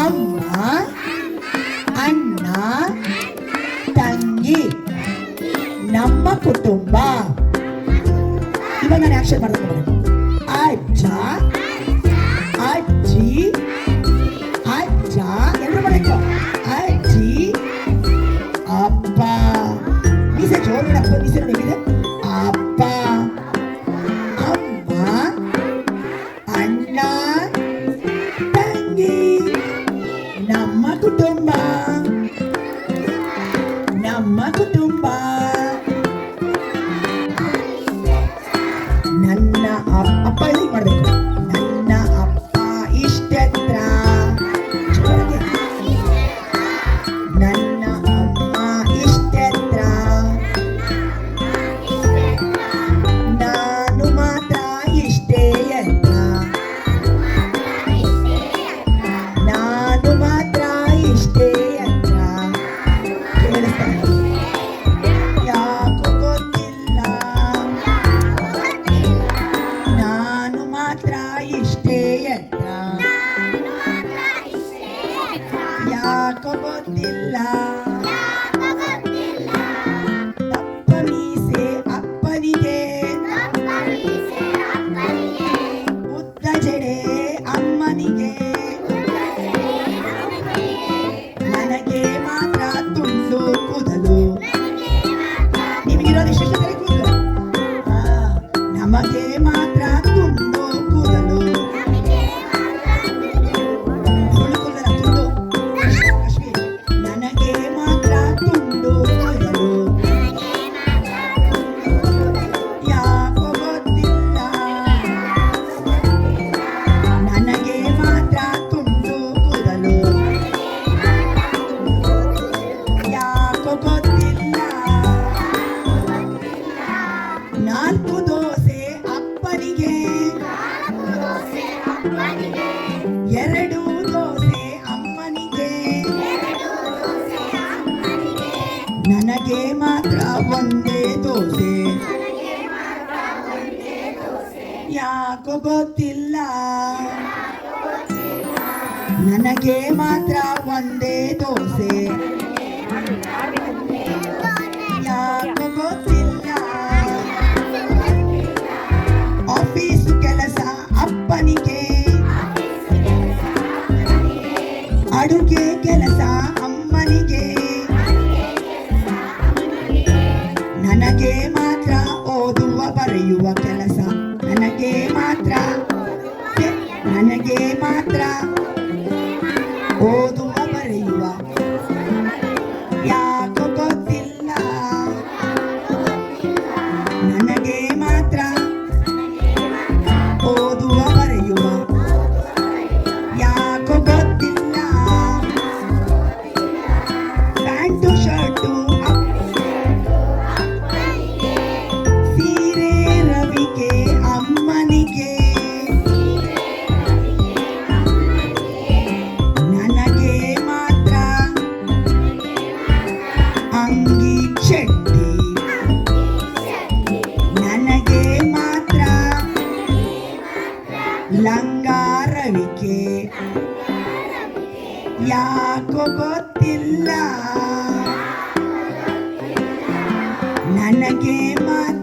ಅಮ್ಮ, ಅಣ್ಣ, ತಂಗಿ, ನಮ್ಮ ಕುಟುಂಬ. ಇವಾಗ ನಾನು ಆಕ್ಷನ್ ಮಾಡ್ಬೇಕು. ಅಜ್ಜ, ಅಜ್ಜಿ, ಅಜ್ಜ, ಎಲ್ಲರೂ ಮಾಡಬೇಕು. ಅಜ್ಜಿ, ಅಪ್ಪ, ಮೀಸೆ ಜೋರು ಅಪ್ಪ, ಮೀಸೆ ನೋಡಿದೆ. ಅಪ್ಪ, ಅಮ್ಮ, ಅಣ್ಣ, ತಂಗಿ, ನಮ್ಮ ಕುಟುಂಬ, ನಮ್ಮ ಕುಟುಂಬ. ನನ್ನ ಅಪ್ಪ ಇಲ್ಲಿ ಮಾಡಬೇಕು. ನನ್ನ ಅಪ್ಪ ಇಷ್ಟೆತ್ರ. ನನ್ನ ಅಮ್ಮ ಇಷ್ಟೆತ್ರ. ನಾನು ಮಾತ್ರ ಇಷ್ಟೇ ಎತ್ರ. ನಾನು ಮಾತ್ರ ಇಷ್ಟೇ ಎತ್ರ. ಕೇಳಿಸ್ತಾ ಯಾಕೋ ಗೊತ್ತಿಲ್ಲ. ನಾನು ಮಾತ್ರ ಇಷ್ಟೇ ಎತ್ರ. ಯಾಕೋ ಗೊತ್ತಿಲ್ಲ. ದಪ್ಪ ಮೀಸೆ ಅಪ್ಪನಿಗೆ, ಉದ್ದ ಜಡೆ ಅಮ್ಮನಿಗೆ. ನನಗೆ ಮಾತ್ರ ತುಂಡು ಕೂದಲು. ನಿಮಗಿರೋದು ಎಷ್ಟು ಸರಿ ಕೂದಲು? ನಮಗೆ ಮಾತ್ರ ತುಂಡು ಕೂದಲು. ಸುಳ್ಳು ಕೂದಲ ತುಂಡು. ಅಶ್ವಿ, ನನಗೆ ಮಾತ್ರ ತುಂಡು ಕೂದಲು. ಯಾಕೋ ಗೊತ್ತಿಲ್ಲ. ನನಗೆ ಮಾತ್ರ ತುಂಡು ಕೂದಲು. ಯಾಕೋ ಗೊತ್ತಿಲ್ಲ. 4 ದೋಸೆ ಅಪ್ಪನಿಗೆ, 2 ದೋಸೆ ಅಮ್ಮನಿಗೆ. ನನಗೆ ಮಾತ್ರ ಒಂದೇ ದೋಸೆ. ಯಾಕೋ ಗೊತ್ತಿಲ್ಲ. ನನಗೆ ಮಾತ್ರ ಒಂದೇ ದೋಸೆ. ಯಾಕೋ ಗೊತ್ತಿಲ್ಲ. ಆಫೀಸ್ ಕೆಲಸ ಅಪ್ಪನಿಗೆ, ಅಡುಗೆ ಕೆಲಸ ಅಮ್ಮನಿಗೆ. ನನಗೆ ಮಾತ್ರ ಓದುವ ಬರೆಯುವ ಕೆಲಸ. ನನಗೆ ಮಾತ್ರ ಓದುವ ಬರೆಯುವ. ಯಾಕೋ ಗೊತ್ತಿಲ್ಲ. ನನಗೆ ಮಾತ್ರ ಓದುವ ಬರೆಯುವ. ಯಾಕೋ ಗೊತ್ತಿಲ್ಲ. ಪ್ಯಾಂಟು ಶರ್ಟು ಸೀರೆ ರವಿಗೆ ಅಮ್ಮನಿಗೆ. ನನಗೆ ಮಾತ್ರ ಅಂಗಿ ಚಡ್ಡಿ. ನನಗೆ ಮಾತ್ರ ಲಂಗ ರವಿಕೆ. ಯಾಕೋ ಗೊತ್ತಿಲ್ಲ. ನನಗೆ ಮಾತ್ರ